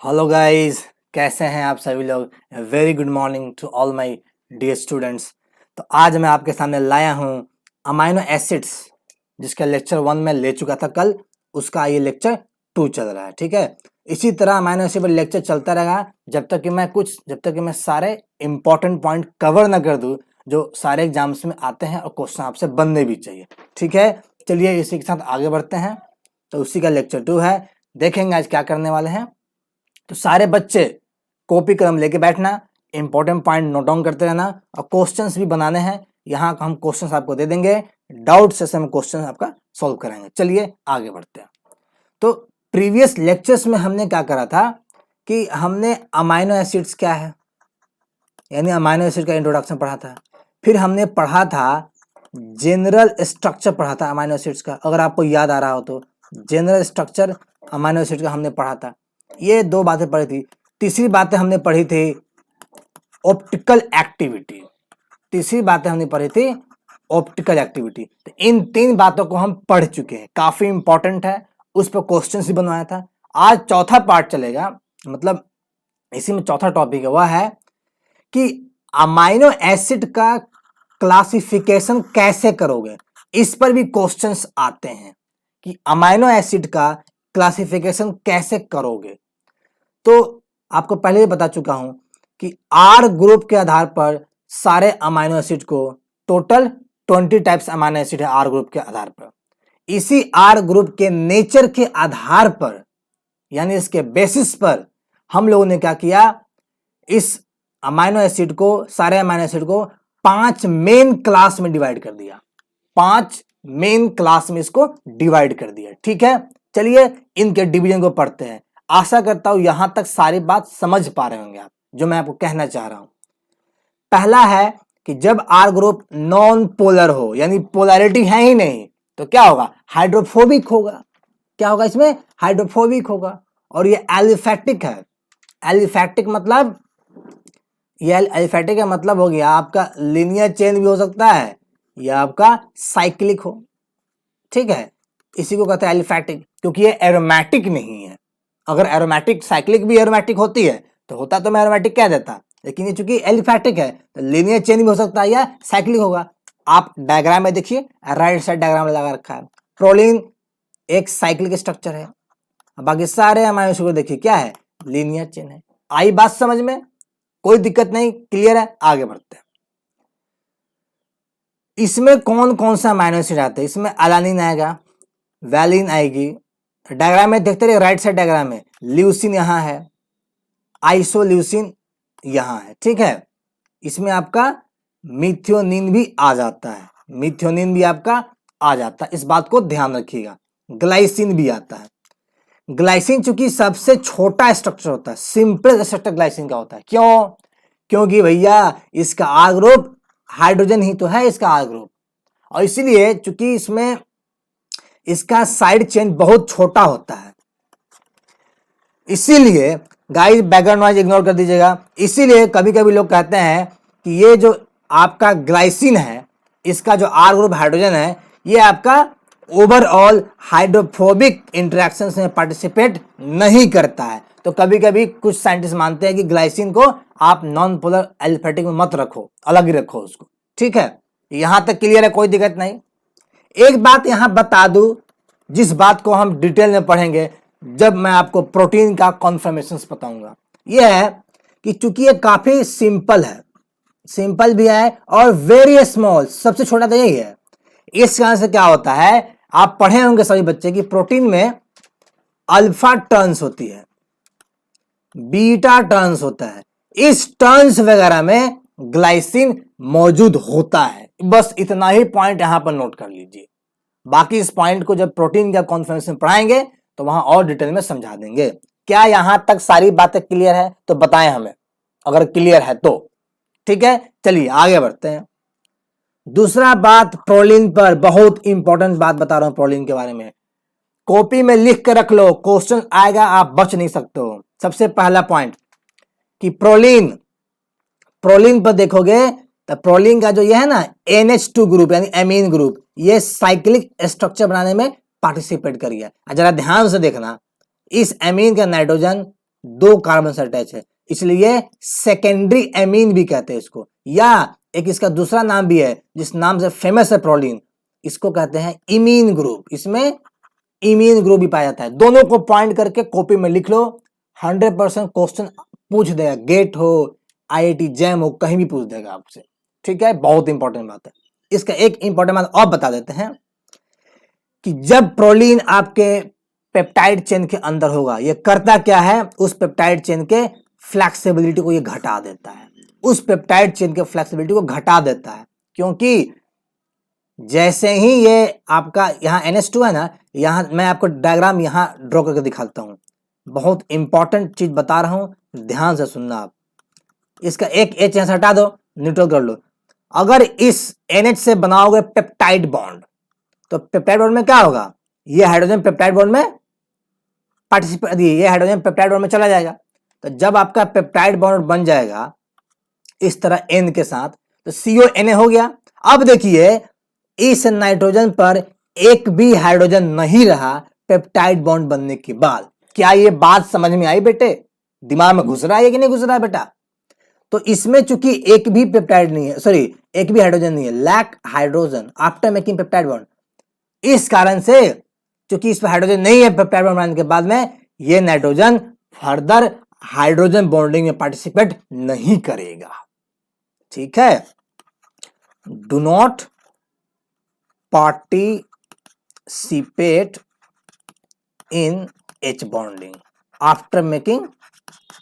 Hello guys, कैसे हैं आप सभी लोग। Very good morning to all my dear students. तो आज मैं आपके सामने लाया हूं अमाइनो एसिड्स, जिसका लेक्चर 1 में ले चुका था कल, उसका ये लेक्चर 2 चल रहा है। ठीक है, इसी तरह अमाइनो एसिड पर लेक्चर चलता रहेगा जब तक कि मैं सारे इंपॉर्टेंट पॉइंट कवर ना कर दूं जो सारे एग्जाम्स में आते हैं और क्वेश्चन आपसे बनने भी चाहिए। ठीक है, चलिए इसी के साथ आगे बढ़ते हैं। तो उसी का लेक्चर 2 है, देखेंगे आज क्या करने वाले हैं। तो सारे बच्चे कॉपी कलम लेके बैठना, इंपॉर्टेंट पॉइंट नोट डाउन करते रहना और क्वेश्चंस भी बनाने हैं। यहाँ हम क्वेश्चंस आपको दे देंगे, डाउट सेशन में क्वेश्चन आपका सॉल्व कराएंगे। चलिए आगे बढ़ते हैं। तो प्रीवियस लेक्चर्स में हमने क्या करा था कि हमने अमाइनो एसिड्स क्या है, यानी अमाइनो एसिड का इंट्रोडक्शन पढ़ा था। फिर हमने पढ़ा था जनरल स्ट्रक्चर, पढ़ा था अमाइनो एसिड्स का, अगर आपको याद आ रहा हो तो जनरल स्ट्रक्चर अमाइनो एसिड का हमने पढ़ा था। ये 2 बातें पढ़ी थी। तीसरी बातें हमने पढ़ी थी ऑप्टिकल एक्टिविटी। तीसरी बातें हमने पढ़ी थी ऑप्टिकल एक्टिविटी। तो इन 3 बातों को हम पढ़ चुके हैं, काफी इंपॉर्टेंट है, उस पर क्वेश्चन भी बनवाया था। आज चौथा पार्ट चलेगा, मतलब इसी में चौथा टॉपिक है, वह है कि अमाइनो एसिड का क्लासिफिकेशन कैसे करोगे। इस पर भी क्वेश्चंस आते हैं कि अमाइनो एसिड का क्लासिफिकेशन कैसे करोगे। तो आपको पहले ही बता चुका हूं कि आर ग्रुप के आधार पर सारे अमाइनो एसिड को, टोटल 20 टाइप्स अमाइनो एसिड है आर ग्रुप के आधार पर। इसी आर ग्रुप के नेचर के आधार पर, यानी इसके बेसिस पर हम लोगों ने क्या किया, इस अमाइनो एसिड को, सारे अमाइनो एसिड को 5 मेन क्लास में डिवाइड कर दिया। 5 मेन क्लास में इसको डिवाइड कर दिया। ठीक है, चलिए इनके डिवीजन को पढ़ते हैं। आशा करता हूं यहां तक सारी बात समझ पा रहे होंगे आप, जो मैं आपको कहना चाह रहा हूं। पहला है कि जब आर ग्रुप नॉन पोलर हो, यानी पोलैरिटी है ही नहीं, तो क्या होगा, हाइड्रोफोबिक होगा। क्या होगा इसमें, हाइड्रोफोबिक होगा। और ये एलिफैटिक है। एलिफैटिक मतलब, ये एलिफैटिक का मतलब हो गया आपका लीनियर चेन भी हो सकता है या आपका साइक्लिक हो। ठीक है, इसी को कहते हैं एलिफैटिक, क्योंकि ये एरोमेटिक नहीं है। अगर एरोमेटिक, साइक्लिक भी एरोमेटिक होती है तो होता तो मैं एरोमेटिक कह देता, लेकिन ये चूंकि एलिफैटिक है तो लीनियर चेन भी हो सकता है या साइक्लिक होगा। आप डायग्राम में देखिए, राइट साइड डायग्राम लगा रखा है। प्रोलीन एक साइक्लिक स्ट्रक्चर है, बाकी सारे अमाइनो एसिड को देखिए क्या है, लीनियर चेन है। आई बात समझ में, कोई दिक्कत नहीं, क्लियर है। आगे बढ़ते हैं। इसमें कौन कौन सा अमाइनो एसिड आते हैं, इसमें अलानिन आएगा, वैलिन आएगी। डायग्राम में देखते रहिए, राइट साइड डायग्राम में ल्यूसिन यहां है, आइसोल्यूसिन यहां है। ठीक है, इसमें आपका मिथ्योनिन भी आ जाता है, मिथ्योनिन भी आपका आ जाता है, इस बात को ध्यान रखिएगा। ग्लाइसिन भी आता है। ग्लाइसिन चूंकि सबसे छोटा स्ट्रक्चर होता है, सिंपल स्ट्रक्चर ग्लाइसिन का होता है। क्यों, क्योंकि भैया इसका आर ग्रुप हाइड्रोजन ही तो है, इसका आर ग्रुप, और इसीलिए चूंकि इसमें इसका साइड चेन बहुत छोटा होता है, इसीलिए गाइस बैकग्राउंड नॉइज इग्नोर कर दीजिएगा। इसीलिए कभी कभी लोग कहते हैं कि ये जो आपका ग्लाइसिन है, इसका जो आर ग्रुप हाइड्रोजन है, ये आपका ओवरऑल हाइड्रोफोबिक इंटरेक्शंस में पार्टिसिपेट नहीं करता है। तो कभी कभी कुछ साइंटिस्ट मानते हैं कि ग्लाइसिन को आप नॉन पोलर एलिफैटिक में मत रखो, अलग ही रखो उसको। ठीक है, यहां तक क्लियर है, कोई दिक्कत नहीं। एक बात यहां बता दूं, जिस बात को हम डिटेल में पढ़ेंगे जब मैं आपको प्रोटीन का कॉन्फर्मेशन बताऊंगा, यह है कि चूंकि ये काफी सिंपल है, सिंपल भी है और वेरी स्मॉल, सबसे छोटा तो यही है। इस कारण से क्या होता है, आप पढ़े होंगे सभी बच्चे कि प्रोटीन में अल्फा टर्न्स होती है, बीटा टर्न्स होता है। इस टर्न्स वगैरह में ग्लाइसिन मौजूद होता है। बस इतना ही पॉइंट यहां पर नोट कर लीजिए। बाकी इस पॉइंट को जब प्रोटीन का कॉन्फर्मेशन पढ़ाएंगे तो वहां और डिटेल में समझा देंगे। क्या यहां तक सारी बातें क्लियर है तो बताएं हमें, अगर क्लियर है तो। ठीक है, चलिए आगे बढ़ते हैं। दूसरा बात प्रोलीन पर, बहुत इंपॉर्टेंट बात बता रहा हूं प्रोलीन के बारे में, कॉपी में लिख के रख लो, क्वेश्चन आएगा, आप बच नहीं सकते हो। सबसे पहला पॉइंट कि प्रोलीन, प्रोलीन पर देखोगे तो प्रोलीन का जो ये है ना NH2 ग्रुप, यानी एमीन ग्रुप, ये साइक्लिक स्ट्रक्चर बनाने में पार्टिसिपेट करिए। जरा ध्यान से देखना, इस एमीन का नाइट्रोजन दो कार्बन से अटैच है, इसलिए सेकेंडरी एमीन भी कहते हैं इसको, या एक इसका दूसरा नाम भी है जिस नाम से फेमस है प्रोलीन, इसको कहते हैं इमीन ग्रुप। इसमें इमीन ग्रुप भी पाया जाता है। दोनों को पॉइंट करके कॉपी में लिख लो, 100% क्वेश्चन पूछ देगा, गेट हो, आईआईटी जैम हो, कहीं भी पूछ देगा आपसे। ठीक है, बहुत इंपॉर्टेंट बात है। इसका एक इंपॉर्टेंट बात और बता देते हैं कि जब प्रोलीन आपके पेप्टाइड चेन के अंदर होगा, ये करता क्या है, उस पेप्टाइड चेन के फ्लेक्सिबिलिटी को ये घटा देता है, उस पेप्टाइड चेन के फ्लेक्सिबिलिटी को घटा देता है, क्योंकि जैसे ही ये आपका यहाँ NH2 है ना, यहाँ मैं आपको डायग्राम यहाँ ड्रॉ करके दिखाता हूँ, बहुत इंपॉर्टेंट चीज बता रहा हूँ, ध्यान से सुनना आप। इसका एक H यहाँ से हटा दो, न्यूट्रल कर लो। अगर इस NH से बनाओगे पेप्टाइड बॉन्ड, तो पेप्टाइड बॉन्ड में क्या होगा, ये हाइड्रोजन पेप्टाइड बॉन्ड में पार्टिसिपेट, ये हाइड्रोजन पेप्टाइड बॉन्ड में चला जाएगा। तो जब आपका पेप्टाइड बॉन्ड बन जाएगा इस तरह N के साथ, तो CONA हो गया। अब देखिए इस नाइट्रोजन पर एक भी हाइड्रोजन नहीं रहा पेप्टाइड बॉन्ड बनने के बाद। क्या ये बात समझ में आई बेटे, दिमाग में घुस रहा है कि नहीं घुस रहा है बेटा? तो इसमें चूंकि एक भी पेप्टाइड नहीं है, सॉरी एक भी हाइड्रोजन नहीं है, lack hydrogen after making peptide bond, इस कारण से चूंकि इस पर हाइड्रोजन नहीं है पेप्टाइड बॉन्ड बनाने के बाद में, ये नाइट्रोजन फर्दर हाइड्रोजन बॉन्डिंग में पार्टिसिपेट नहीं करेगा। ठीक है, do not participate in H bonding after making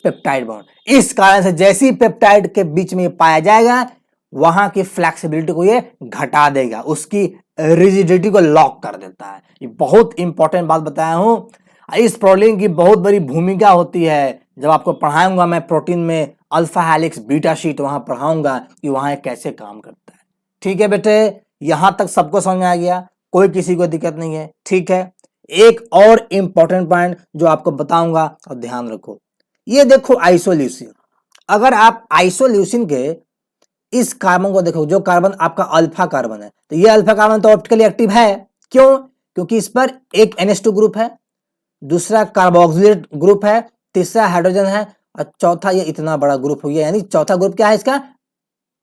peptide bond. इस कारण से जैसे ही पेप्टाइड के बीच में पाया जाएगा, वहां की फ्लेक्सिबिलिटी को ये घटा देगा, उसकी रिजिडिटी को लॉक कर देता है। ये बहुत इंपॉर्टेंट बात बताया हूं। इस प्रोलीन की बहुत बड़ी भूमिका होती है। जब आपको पढ़ाऊंगा मैं प्रोटीन में अल्फा हेलिक्स बीटा शीट, वहां पढ़ाऊंगा कि वहां कैसे काम करता है। ठीक है बेटे, यहां तक सबको समझ में आ गया, कोई किसी को दिक्कत नहीं है। ठीक है, एक और इंपॉर्टेंट पॉइंट जो आपको बताऊंगा और ध्यान रखो, ये देखो आइसोल्यूसिन। अगर आप आइसोल्यूसिन के इस कार्बन को देखो, जो कार्बन आपका अल्फा कार्बन है, तो ये अल्फा कार्बन तो ऑप्टिकली एक्टिव है। क्यों? क्योंकि इस पर एक NH2 ग्रुप है, दूसरा कार्बोक्सिलेट ग्रुप है, तीसरा हाइड्रोजन है, और चौथा ये इतना बड़ा ग्रुप हो गया, यानी चौथा ग्रुप क्या है इसका,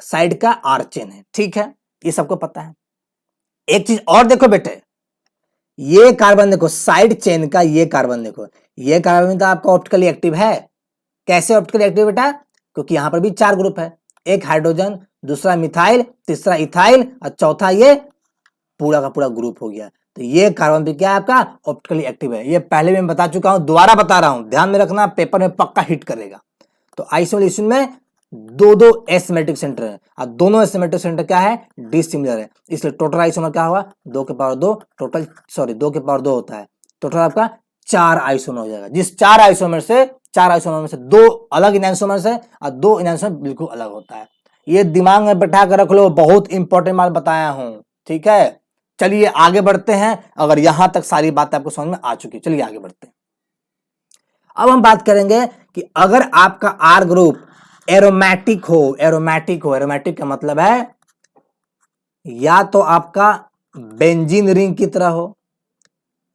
साइड का R चेन है। ठीक है, ये सबको पता है। एक चीज और देखो बेटे, ये कार्बन देखो, साइड चेन का ये कार्बन देखो, ये कार्बन तो आपका ऑप्टिकली एक्टिव है। कैसे ऑप्टिकली एक्टिव बेटा? क्योंकि यहां पर भी 4 ग्रुप है, एक हाइड्रोजन, दूसरा मिथाइल, तीसरा इथाइल, और चौथा ये पूरा का पूरा ग्रुप हो गया। तो ये कार्बन भी क्या है आपका, ऑप्टिकली एक्टिव है। ये पहले भी मैं बता चुका हूं, दोबारा बता रहा हूं, ध्यान में रखना, पेपर में पक्का हिट करेगा। तो आइसोल्यूशन में दो एसिमेट्रिक सेंटर है, और दोनों एसिमेट्रिक सेंटर क्या है, डिसिमिलर है, इसलिए टोटल आइसोमर क्या हुआ, 2 के पावर 2, टोटल सॉरी 2 के पावर 2 होता है, टोटल आपका 4 आइसोमर हो जाएगा। जिस 4 आइसोमर में से 2 अलग इनैंसोमर है और 2 इनैंसोमर बिल्कुल अलग होता है। ये दिमाग में बैठा कर रख लो, बहुत इंपॉर्टेंट बात बताया हूं। ठीक है, चलिए आगे बढ़ते हैं। अगर यहां तक सारी बातें आपको समझ में आ चुकी, चलिए आगे बढ़ते हैं। अब हम बात करेंगे कि अगर आपका R ग्रुप एरोमेटिक हो, एरोमेटिक का मतलब है या तो आपका बेंजीन रिंग की तरह हो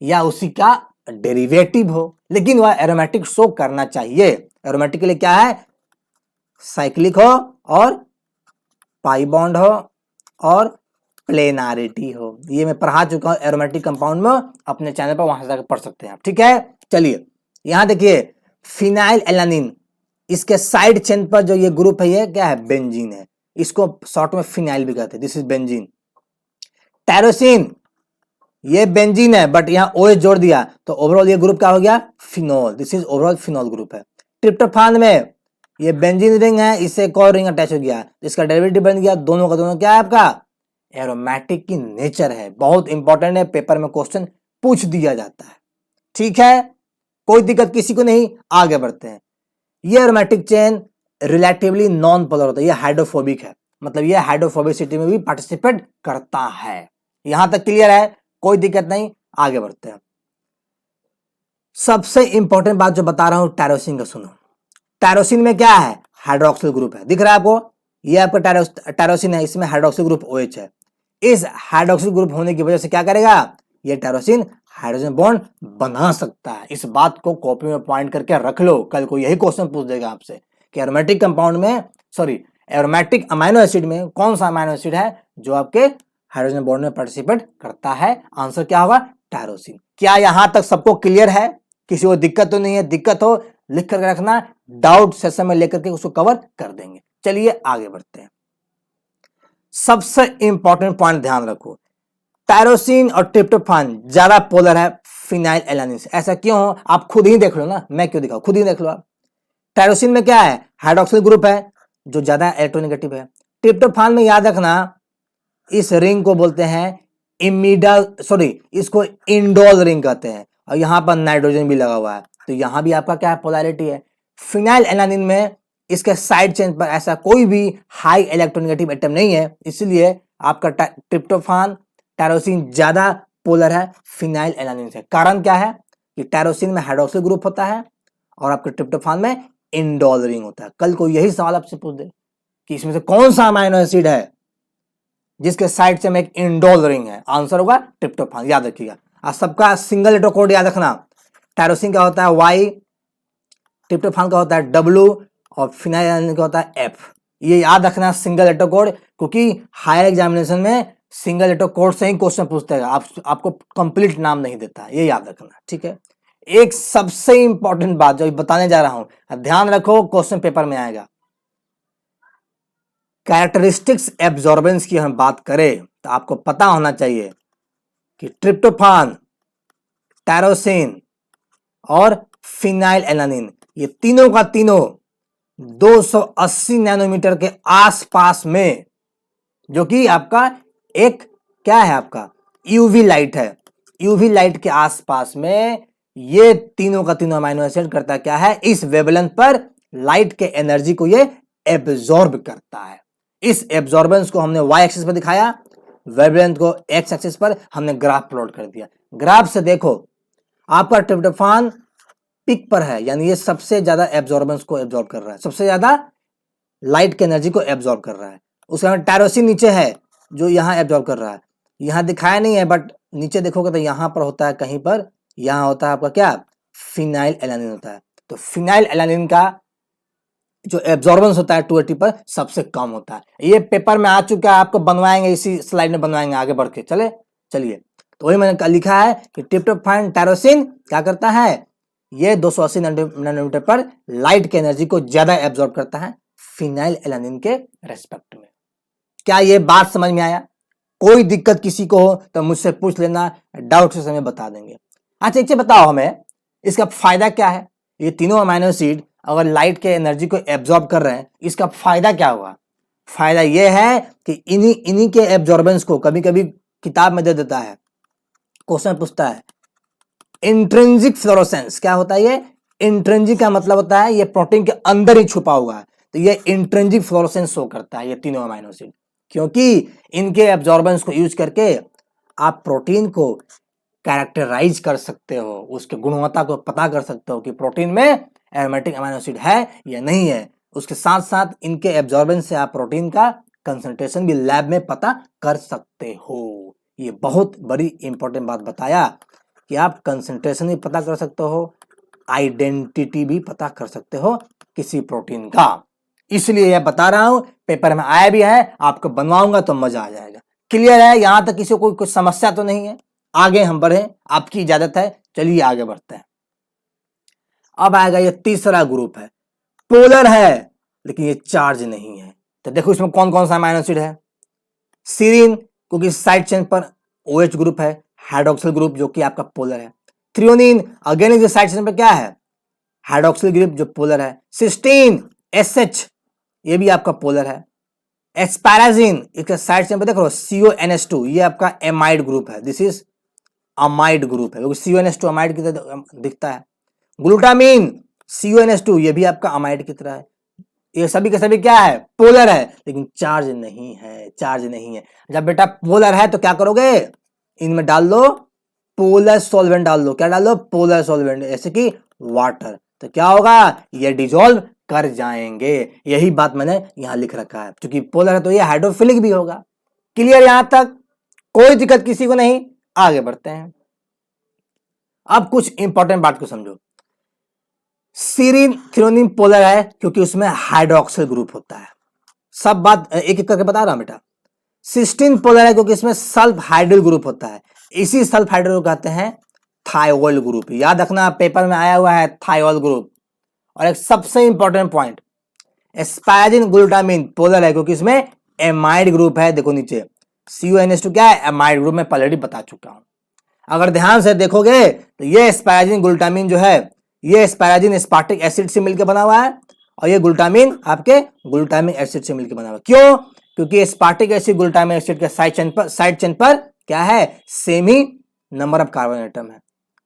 या उसी का डेरिवेटिव हो, लेकिन वह एरोमेटिक शो करना चाहिए। एरोमेटिक के लिए क्या है, साइक्लिक हो और पाई बॉन्ड हो और प्लेनारिटी हो। ये मैं पढ़ा चुका हूं एरोमेटिक कंपाउंड में, अपने चैनल पर, वहां से जाकर पढ़ सकते हैं आप। ठीक है, चलिए यहां देखिए, फिनाइल एलानिन, इसके साइड चेन पर जो ये ग्रुप है, ये क्या है, बेंजीन है। इसको शॉर्ट में फिनाइल भी कहते हैं, दिस इज बेंजीन। टायरोसिन, ये बेंजीन है बट यहां OH जोड़ दिया, तो ओवरऑल ये ग्रुप क्या हो गया, phenol, this is overall phenol group है। ट्रिप्टोफान में ये बेंजीन रिंग है, इससे एक और रिंग अटैच हो गया, इसका डेरिवेटिव बन गया, दोनों का दोनों क्या है आपका, एरोमेटिक की नेचर है। बहुत इंपॉर्टेंट है, पेपर में क्वेश्चन पूछ दिया जाता है। ठीक है, कोई दिक्कत किसी को नहीं, आगे बढ़ते हैं। ये aromatic chain relatively non polar होता है, ये हाइड्रोफोबिक है, मतलब ये हाइड्रोफोबिसिटी में भी पार्टिसिपेट करता है। यहां तक क्लियर है, कोई दिक्कत नहीं, आगे बढ़ते हैं। सबसे इंपॉर्टेंट बात जो बता रहा हूं टायरोसिन का सुनो। टायरोसिन में क्या है, हाइड्रोक्सिल ग्रुप है, दिख रहा है आपको, ये आपका टायरोसिन है, इसमें हाइड्रोक्सिल ग्रुप OH है। इस हाइड्रोक्सिल ग्रुप होने की वजह से क्या करेगा, ये टायरोसिन हाइड्रोजन बॉन्ड बना सकता है। इस बात को कॉपी में पॉइंट करके रख लो, कल को यही क्वेश्चन पूछ देगा आपसे कि एरोमेटिक कंपाउंड में एरोमेटिक अमाइनो एसिड में कौन सा अमाइनो एसिड है जो आपके हाइड्रोजन बॉन्ड में पार्टिसिपेट करता है। आंसर क्या होगा? टायरोसिन। क्या यहां तक सबको क्लियर है? किसी को दिक्कत तो नहीं है? दिक्कत हो लिख करके रखना, डाउट सेशन में लेकर के उसको कवर कर देंगे। चलिए आगे बढ़ते हैं। सबसे इंपॉर्टेंट पॉइंट ध्यान रखो, टायरोसिन और ट्रिप्टोफान ज्यादा पोलर है फिनाइल एलानिन से। ऐसा क्यों हो? आप खुद ही देख लो ना, मैं क्यों दिखाऊं, खुद ही देख लो आप। टायरोसिन में क्या है? हाइड्रोक्सिल ग्रुप है जो ज्यादा इलेक्ट्रोनेगेटिव है। ट्रिप्टोफान में याद रखना इस रिंग को बोलते हैं इसको इंडोल रिंग कहते हैं, और यहां पर नाइट्रोजन भी लगा हुआ है, तो यहां भी आपका क्या है? पोलैरिटी है। फिनाइल एलानिन में इसके साइड चेन पर ऐसा कोई भी हाई इलेक्ट्रोनेगेटिव एटम नहीं है, इसलिए आपका ट्रिप्टोफान टायरोसिन ज्यादा पोलर है फिनाइल एलानिन से। कारण क्या है कि टायरोसिन में हाइड्रोक्सिल ग्रुप होता है और आपके ट्रिप्टोफान में इंडोल रिंग होता है। कल को यही सवाल आपसे पूछ दे कि इसमें से कौन सा अमाइनो एसिड है जिसके साइड से में एक इंडोल रिंग है, आंसर होगा ट्रिप्टोफान। याद रखिएगा, और सबका सिंगल लेटर कोड याद रखना। टायरोसिन का होता है वाई, ट्रिप्टोफान का होता है डब्ल्यू, और फिनाइल एलानिन का होता है एफ। ये याद रखना सिंगल लेटर कोड, क्योंकि हायर एग्जामिनेशन में सिंगल लेटर कोड से ही क्वेश्चन पूछते हैं, आपको कंप्लीट नाम नहीं देता, ये याद रखना, ठीक है। एक सबसे इंपॉर्टेंट बात जो बताने जा रहा हूं, ध्यान रखो, क्वेश्चन पेपर में आएगा। कैरेक्टरिस्टिक्स एब्जॉर्बेंस की हम बात करें तो आपको पता होना चाहिए कि ट्रिप्टोफान, टायरोसिन और फिनाइल एलानिन ये तीनों का तीनों 280 नैनोमीटर के आसपास में, जो कि आपका एक क्या है, आपका यूवी लाइट है, यूवी लाइट के आसपास में ये तीनों का तीनों अमाइनो एसिड करता क्या है? इस वेवलेंथ पर लाइट के एनर्जी को ये एब्जॉर्ब करता है। इस एब्जॉर्बेंस को हमने वाई एक्सिस पर दिखाया, वेवलेंथ को एक्स एक्सिस पर हमने ग्राफ प्लॉट कर दिया। ग्राफ से देखो आपका ट्रिप्टोफान पिक पर है, यानी ये सबसे ज्यादा एब्जॉर्बेंस को एब्जॉर्ब कर रहा है, सबसे ज्यादा लाइट की एनर्जी को एब्जॉर्ब कर रहा है। उसके बाद टायरोसिन नीचे है जो यहां एब्जॉर्ब कर रहा है, यहां दिखाया नहीं है बट नीचे देखोगे तो यहां पर होता है, कहीं पर यहां होता है आपका क्या? फिनाइल एलानिन होता है। तो फिनाइल एलानिन का जो एब्जॉर्बेंस होता है 280 पर सबसे कम होता है। ये पेपर में आ चुका है, आपको बनवाएंगे, इसी स्लाइड में बनवाएंगे आगे बढ़ के। चलिए तो वही मैंने लिखा है कि ट्रिप्टोफान टायरोसिन क्या करता है? ये 280 नैनोमीटर पर लाइट की एनर्जी को ज्यादा एब्जॉर्ब करता है फिनाइल एलानिन के रेस्पेक्ट में। क्या ये बात समझ में आया? कोई दिक्कत किसी को हो तो मुझसे पूछ लेना, डाउट से समय बता देंगे। अच्छा एक चीज बताओ हमें, इसका फायदा क्या है? ये तीनों अमाइनो एसिड अगर लाइट के एनर्जी को एब्जॉर्ब कर रहे हैं, इसका फायदा क्या होगा? फायदा यह है कि इन्हीं के एब्जॉर्बेंस को कभी कभी किताब में दे देता है, क्वेश्चन पूछता है इंट्रिंसिक फ्लोरोसेंस। क्या होता है ये? इंट्रिंसिक का मतलब होता है ये प्रोटीन के अंदर ही छुपा हुआ है, तो ये इंट्रिंसिक फ्लोरोसेंस शो करता है ये तीनों अमाइनो एसिड, क्योंकि इनके एब्जॉर्बेंस को यूज करके आप प्रोटीन को कैरेक्टराइज कर सकते हो, उसके गुणवत्ता को पता कर सकते हो कि प्रोटीन में एरोमेटिक अमाइनो एसिड है या नहीं है। उसके साथ साथ इनके एब्जॉर्बेंस से आप प्रोटीन का कंसंट्रेशन भी लैब में पता कर सकते हो। ये बहुत बड़ी इंपॉर्टेंट बात बताया कि आप कंसंट्रेशन भी पता कर सकते हो, आइडेंटिटी भी पता कर सकते हो किसी प्रोटीन का। इसलिए यह बता रहा हूं, पेपर में आया भी है, आपको बनवाऊंगा तो मजा आ जाएगा। क्लियर है? यहां तक किसी को कुछ समस्या तो नहीं है? आगे हम बढ़े, आपकी इजाजत है, चलिए आगे बढ़ते हैं। अब आएगा ये तीसरा ग्रुप है, पोलर है लेकिन ये चार्ज नहीं है। तो देखो इसमें कौन कौन सा अमाइनो एसिड है। सीरीन, क्योंकि साइड चेन पर OH ग्रुप है, हाइड्रोक्सिल ग्रुप जो कि आपका पोलर है। थ्रियोनिन, अगेन इस साइड चेन पर क्या है? हाइड्रोक्सिल ग्रुप जो पोलर है। सिस्टीन, SH, ये भी आपका पोलर है। एस्पैराजिन, इसके साइड चेन पर देखो CONH2, ये आपका एमाइड ग्रुप है, दिस इज अमाइड ग्रुप है, क्योंकि CONH2 अमाइड की तरह दिखता है। ग्लूटामिन, CONH2, ये भी आपका अमाइड की तरह है। ये सभी के सभी क्या है? पोलर है, लेकिन चार्ज नहीं है, चार्ज नहीं है। जब बेटा पोलर है तो क्या करोगे? इनमें डाल लो पोलर सॉल्वेंट, डाल लो, क्या डाल लो? पोलर सॉल्वेंट, जैसे कि वाटर, तो क्या होगा? ये डिजोल्व कर जाएंगे। यही बात मैंने यहां लिख रखा है, क्योंकि पोलर है तो ये हाइड्रोफिलिक भी होगा। क्लियर यहां तक? कोई दिक्कत किसी को नहीं? आगे बढ़ते हैं। अब कुछ इंपॉर्टेंट बात को समझो। सीरीन थ्रियोनिन पोलर है क्योंकि उसमें हाइड्रोक्सिल ग्रुप होता है। सब बात एक एक करके बता रहा हूं बेटा। सिस्टीन पोलर है क्योंकि इसमें सल्फ हाइड्रोल ग्रुप होता है। इसी सल्फ हाइड्रोल को कहते हैं थायोल ग्रुप। याद रखना, पेपर में आया हुआ है थायोल ग्रुप। और एक सबसे इंपॉर्टेंट पॉइंट, एस्पाराजिन ग्लूटामिन पोलर है क्योंकि इसमें एमाइड ग्रुप है। देखो नीचे CuNH2 क्या है, एमाइड ग्रुप में पहले बता चुका हूं। अगर ध्यान से देखोगे तो ये एस्पाराजिन ग्लूटामिन जो है, ये एस्पाराजिन एस्पार्टिक एसिड से मिलकर बना हुआ है और ये ग्लूटामिन आपके ग्लूटामिक एसिड से मिलकर बना हुआ है। क्यों? क्योंकि एस्पार्टिक एसिड ग्लूटामिक एसिड के साइड चेन पर क्या है, same he number of carbon atom है।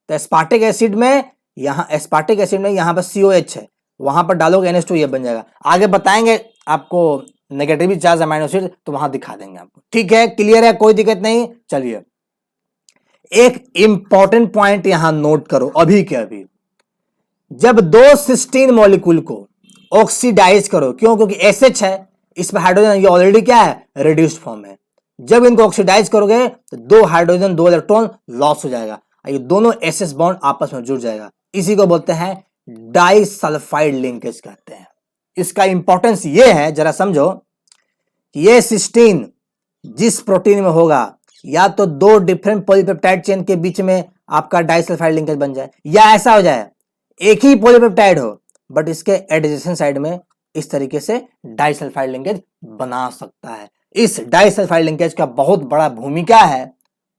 तो एस्पार्टिक एसिड में यहाँ पर COH है, वहां पर डालोगे NH2, ये बन जाएगा। आगे बताएंगे आपको नेगेटिवली चार्ज अमाइनो एसिड, तो वहां दिखा देंगे आपको। ठीक है, क्लियर है, कोई दिक्कत नहीं। चलिए एक इंपॉर्टेंट पॉइंट यहां नोट करो अभी के अभी। जब दो सिस्टीन मॉलिक्यूल को ऑक्सीडाइज करो, क्यों? क्योंकि SH है, इस पर हाइड्रोजन, ये ऑलरेडी क्या है, रिड्यूस्ड फॉर्म है। जब इनको ऑक्सीडाइज करोगे तो 2 हाइड्रोजन 2 इलेक्ट्रॉन लॉस हो जाएगा, ये दोनों SS बॉन्ड आपस में जुड़ जाएगा। इसी को बोलते हैं डाइसल्फाइड लिंकेज कहते हैं। इसका इंपॉर्टेंस ये है, जरा समझो, ये सिस्टीन जिस प्रोटीन में होगा, या तो 2 डिफरेंट पॉलीपेप्टाइड चेन के बीच में आपका डाइसल्फाइड लिंकेज बन जाए, या ऐसा हो जाए एक ही पॉलीपेप्टाइड हो बट इसके एडजेसेंट साइड में इस तरीके से डाइसल्फाइड लिंकेज बना सकता है। इस डाइसल्फाइड लिंकेज का बहुत बड़ा भूमिका है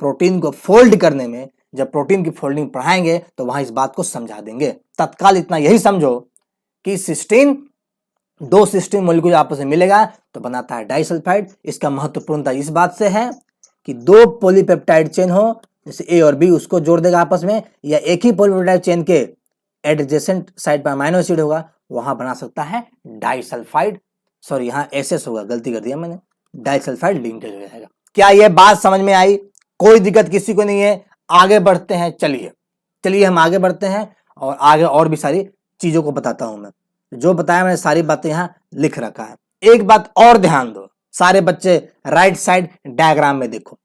प्रोटीन को फोल्ड करने में। जब प्रोटीन की फोल्डिंग पढ़ाएंगे तो वहां इस बात को समझा देंगे। तत्काल इतना यही समझो कि सिस्टीन, 2 सिस्टीन मॉलिक्यूल आपस में मिलेगा तो बनाता है डाइसल्फाइड। इसका महत्वपूर्णता इस बात से है कि 2 पॉलीपेप्टाइड चेन हो, जैसे A और B, उसको जोड़ देगा आपस में, या एक ही पॉलीपेप्टाइड चेन के एडजेसेंट साइड पर अमाइनो एसिड होगा, वहां बना सकता है डाइसल्फाइड, सॉरी यहाँ SS होगा, गलती कर दिया मैंने, डाइसल्फाइड लिंकेज हो जाएगा। क्या यह बात समझ में आई? कोई दिक्कत किसी को नहीं है? आगे बढ़ते हैं। चलिए हम आगे बढ़ते हैं और आगे और भी सारी चीजों को बताता हूं मैं। जो बताया मैंने सारी बातें यहां लिख रखा है। एक बात और ध्यान दो सारे बच्चे, राइट साइड डायग्राम में देखो।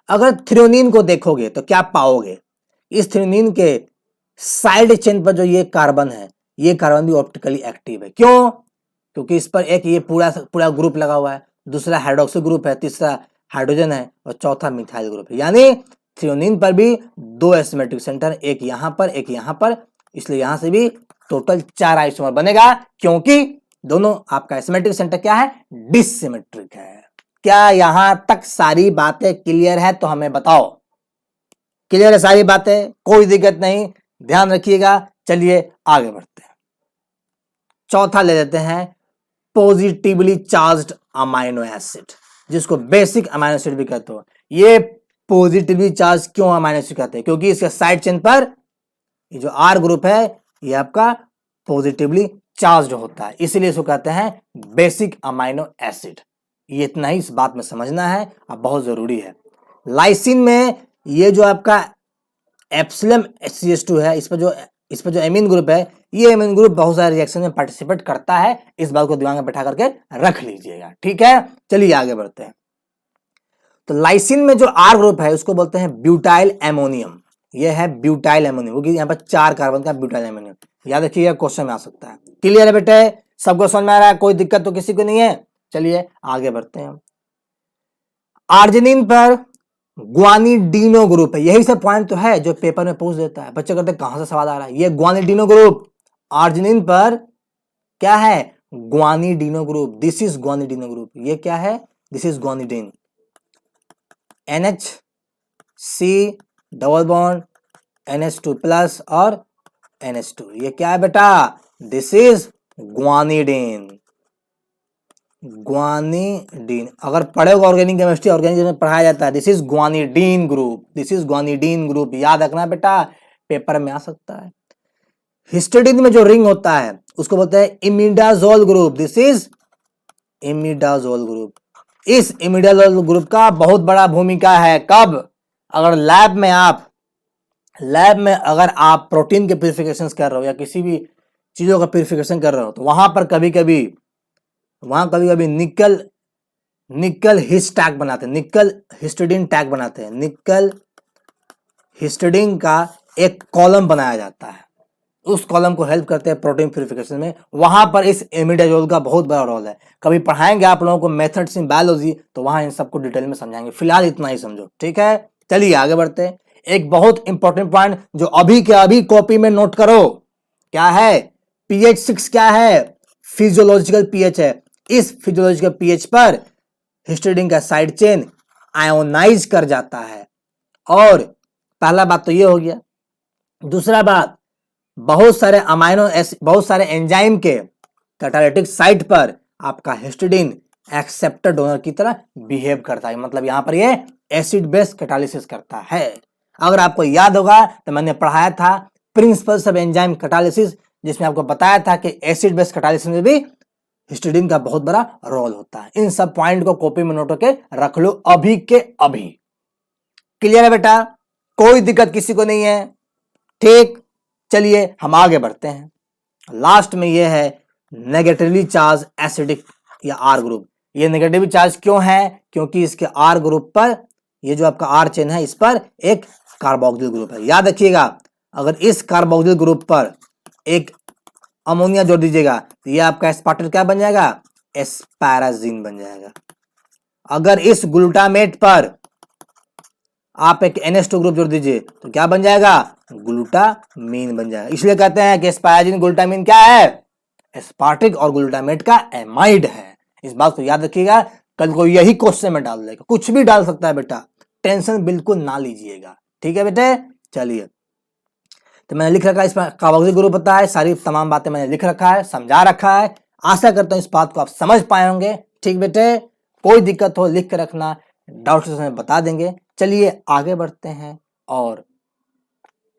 अगर थ्रियोनिन को देखोगे तो क्या पाओगे? इस थ्रियोनिन के साइड चेन पर जो ये कार्बन है, ये कार्बन भी ऑप्टिकली एक्टिव है। क्यों? क्योंकि इस पर एक ये पूरा ग्रुप लगा हुआ है, दूसरा हाइड्रोक्सिल ग्रुप है, तीसरा हाइड्रोजन है और चौथा मिथाइल ग्रुप है। यानी थ्रियोनिन पर भी 2 एसिमेट्रिक सेंटर, एक यहां पर एक यहां पर, इसलिए यहां से भी टोटल 4 आइसोमर बनेगा, क्योंकि दोनों आपका एसिमेट्रिक सेंटर क्या है, डिसिमेट्रिक है। क्या यहां तक सारी बातें क्लियर है? तो हमें बताओ। क्लियर है सारी बातें? कोई दिक्कत नहीं, ध्यान रखिएगा। चलिए आगे बढ़ते हैं। चौथा ले लेते हैं पॉजिटिवली चार्ज्ड अमाइनो एसिड, जिसको बेसिक अमाइनो एसिड भी कहते हो। ये पॉजिटिवली चार्ज क्यों अमाइनो एसिड कहते हैं? क्योंकि इसके साइड चेन पर ये जो R ग्रुप है, ये आपका पॉजिटिवली चार्ज्ड होता है, इसलिए इसको कहते हैं बेसिक अमाइनो एसिड। ये इतना ही इस बात में समझना है, अब बहुत जरूरी है। लाइसिन में ये जो आपका एप्सिलम CH2 है, इस पर जो एमीन ग्रुप है, ये एमीन ग्रुप बहुत सारे रिएक्शन में पार्टिसिपेट करता है। इस बात को दिमाग में बैठा करके रख लीजिएगा, ठीक है। चलिए आगे बढ़ते हैं। तो लाइसिन में जो R ग्रुप है उसको बोलते हैं ब्यूटाइल एमोनियम। ये है ब्यूटाइल एमोनियम, क्योंकि यहाँ पर 4 कार्बन का ब्यूटाइल एमोनियम। याद रखिएगा, क्वेश्चन में आ सकता है। क्लियर है बेटे? सबको समझ में आ रहा है? कोई दिक्कत तो किसी को नहीं है? चलिए आगे बढ़ते हैं। आर्जिनिन पर ग्वानिडीनो ग्रुप है। यही सब पॉइंट तो है जो पेपर में पूछ देता है। बच्चे कहते हैं कहां से सवाल आ रहा है? ये ग्वानिडीनो ग्रुप आर्जिनिन पर क्या है, guanidino group. This is guanidino group. ये क्या है? This is guanidine. NH C double bond NH2 plus और NH2, ये क्या है बेटा? This is ग्वानिडीन। ग्वानिडीन अगर पढ़ोगे ऑर्गेनिक केमिस्ट्री, ऑर्गेनिक में पढ़ाया जाता है, this is guanidine group. This is guanidine group, याद रखना बेटा, पेपर में आ सकता है। हिस्टिडीन में जो रिंग होता है उसको बोलते हैं imidazole group. This is imidazole group. इस इमिडाजोल ग्रुप का बहुत बड़ा भूमिका है। कब? अगर लैब में अगर आप प्रोटीन के प्यूरिफिकेशन कर रहे हो या किसी भी चीजों का प्यूरिफिकेशन कर रहे हो, तो वहां कभी कभी निकल हिस्ट टैग बनाते हैं, निकल हिस्टिडीन टैग बनाते हैं, निकल हिस्टिडीन का एक कॉलम बनाया जाता है, उस कॉलम को हेल्प करते हैं प्रोटीन प्यूरिफिकेशन में। वहां पर इस इमिडाजोल का बहुत बड़ा रोल है। कभी पढ़ाएंगे आप लोगों को मेथड्स इन बायोलॉजी, तो वहां इन सबको डिटेल में समझाएंगे। फिलहाल इतना ही समझो, ठीक है। चलिए आगे बढ़ते हैं। एक बहुत इंपॉर्टेंट पॉइंट जो अभी के अभी कॉपी में नोट करो, क्या है? पीएच 6 क्या है? फिजियोलॉजिकल पीएच है। इस फिजियोलॉजिकल पीएच पर हिस्टिडीन का साइड चेन आयोनाइज कर जाता है। और पहला बात तो ये हो गया। दूसरा बात, बहुत सारे अमाइनो एसिड, बहुत सारे एंजाइम के कैटालिटिक साइट पर आपका हिस्टिडीन एक्सेप्टर डोनर की तरह बिहेव करता है। मतलब यहां पर ये एसिड बेस कैटालिसिस करता है। अगर आपको याद होगा तो मैंने पढ़ाया था प्रिंसिपल्स ऑफ एंजाइम कैटालिसिस, जिसमें आपको बताया था कि एसिड बेस कैटालिसिस में भी हिस्टिडीन का बहुत बड़ा रोल होता है। इन सब पॉइंट को कॉपी में नोट करके रख लो अभी के अभी। क्लियर है बेटा? कोई दिक्कत किसी को नहीं है? ठीक, चलिए हम आगे बढ़ते हैं। लास्ट में यह है नेगेटिवली चार्ज एसिडिक या आर ग्रुप। ये नेगेटिव चार्ज क्यों है? क्योंकि इसके आर ग्रुप पर, ये जो आपका आर चेन है, इस पर एक कार्बोक्सिल ग्रुप है। याद रखिएगा, अगर इस कार्बोक्सिल ग्रुप पर एक अमोनिया जोड़ दीजिएगा तो ये आपका एस्पार्टेट क्या बन जाएगा? एस्पैराजीन बन जाएगा। अगर इस ग्लूटामेट पर आप एक NH2 ग्रुप जोड़ दीजिए तो क्या बन जाएगा? ग्लूटामीन बन जाएगा। इसलिए कहते हैं कि एस्पाराजीन ग्लूटामीन क्या है? एस्पार्टिक और ग्लूटामेट का एमाइड है। इस बात को याद रखिएगा, कल को यही क्वेश्चन में डाल देगा, कुछ भी डाल सकता है बेटा, टेंशन बिल्कुल ना लीजिएगा, ठीक है बेटे। चलिए, तो मैंने लिख रखा है, इसमें कार्बोक्सिल ग्रुप होता है, सारी तमाम बातें मैंने लिख रखा है, समझा रखा है। आशा करता हूं इस बात को आप समझ पाए होंगे, ठीक बेटे। कोई दिक्कत हो लिख के रखना, डाउट से बता देंगे। चलिए आगे बढ़ते हैं और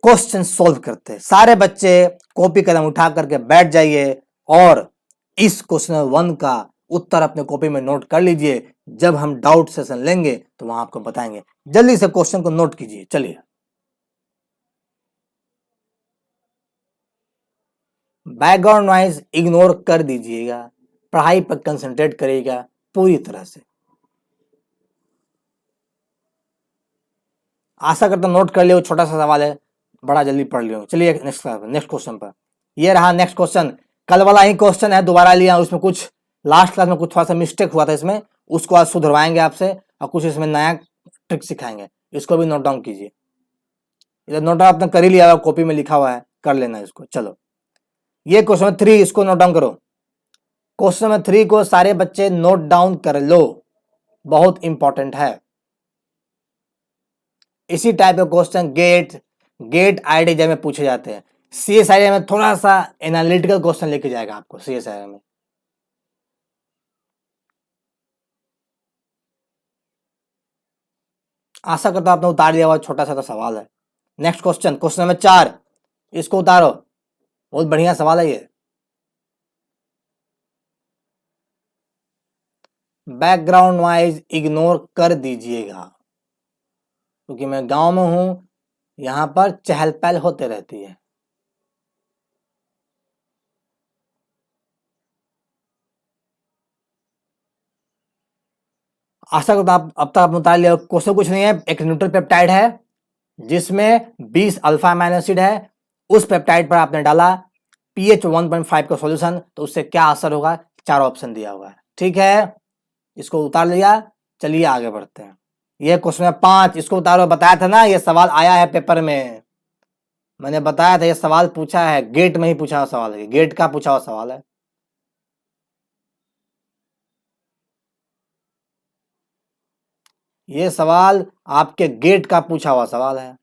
क्वेश्चन सॉल्व करते हैं। सारे बच्चे कॉपी कलम उठा करके बैठ जाइए और इस क्वेश्चन 1 का उत्तर अपने कॉपी में नोट कर लीजिए। जब हम डाउट सेशन लेंगे तो वहां आपको बताएंगे। जल्दी से क्वेश्चन को नोट कीजिए। चलिए, बैकग्राउंड नॉइज इग्नोर कर दीजिएगा, पढ़ाई पर कंसंट्रेट करिएगा पूरी तरह से। आशा करता नोट कर लियो, छोटा सा सवाल है, बड़ा जल्दी पढ़ लियो। चलिए नेक्स्ट क्वेश्चन पर। ये रहा नेक्स्ट क्वेश्चन, कल वाला ही क्वेश्चन है, दोबारा लिया। उसमें कुछ लास्ट क्लास में कुछ थोड़ा सा मिस्टेक हुआ था इसमें, उसको आज सुधरवाएंगे आपसे और कुछ इसमें नया ट्रिक सिखाएंगे। इसको भी नोट डाउन कीजिए। इधर नोट डाउन आपने कर ही लिया, कॉपी में लिखा हुआ है, कर लेना इसको। चलो, ये क्वेश्चन 3, इसको नोट डाउन करो। क्वेश्चन नंबर 3 को सारे बच्चे नोट डाउन कर लो, बहुत इंपॉर्टेंट है। इसी टाइप के क्वेश्चन गेट आईआईटी में पूछे जाते हैं। सीएसआईआर में थोड़ा सा एनालिटिकल क्वेश्चन लेके जाएगा आपको सीएसआईआर में। आशा करता हूं आपने उतार दिया हुआ, छोटा सा तो सवाल है। नेक्स्ट क्वेश्चन, क्वेश्चन नंबर 4, इसको उतारो, बहुत बढ़िया सवाल है ये। बैकग्राउंड नॉइज इग्नोर कर दीजिएगा, क्योंकि मैं गांव में हूं, यहां पर चहल पहल होते रहती है। आशा करता हूं अब तक आपने उतार लिया। क्वेश्चन कुछ नहीं है, एक न्यूट्रल पेप्टाइड है जिसमें 20 अल्फा अमीनो एसिड है। उस पेप्टाइड पर आपने डाला pH 1.5 का सॉल्यूशन, तो उससे क्या असर होगा? 4 ऑप्शन दिया हुआ है, ठीक है। इसको उतार लिया, चलिए आगे बढ़ते हैं। यह क्वेश्चन है 5, इसको उतारो। बताया था ना, यह सवाल आया है पेपर में, मैंने बताया था, यह सवाल पूछा है, गेट में ही पूछा हुआ सवाल है, गेट का पूछा हुआ सवाल है। यह सवाल आपके गेट का पूछा हुआ सवाल है।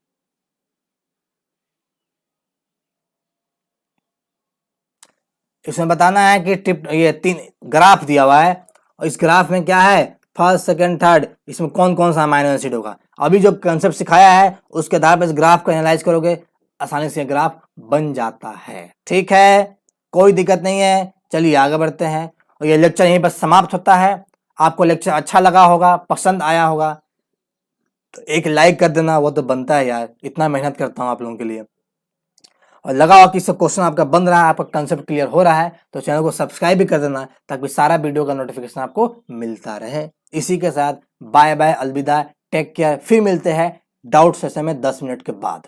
इसमें बताना है कि ये 3 ग्राफ दिया हुआ है और इस ग्राफ में क्या है, फर्स्ट सेकंड थर्ड, इसमें कौन कौन सा अमीनो एसिड होगा। अभी जो कंसेप्ट सिखाया है उसके आधार पर इस ग्राफ को एनालाइज करोगे, आसानी से ग्राफ बन जाता है, ठीक है। कोई दिक्कत नहीं है। चलिए आगे बढ़ते हैं और ये लेक्चर यहीं पर समाप्त होता है। आपको लेक्चर अच्छा लगा होगा, पसंद आया होगा तो एक लाइक कर देना, वो तो बनता है यार, इतना मेहनत करता हूँ आप लोगों के लिए। और लगा हुआ कि सब क्वेश्चन आपका बन रहा है, आपका कंसेप्ट क्लियर हो रहा है, तो चैनल को सब्सक्राइब भी कर देना ताकि सारा वीडियो का नोटिफिकेशन आपको मिलता रहे। इसी के साथ बाय बाय, अलविदा, टेक केयर, फिर मिलते हैं डाउट सेशन में 10 मिनट के बाद।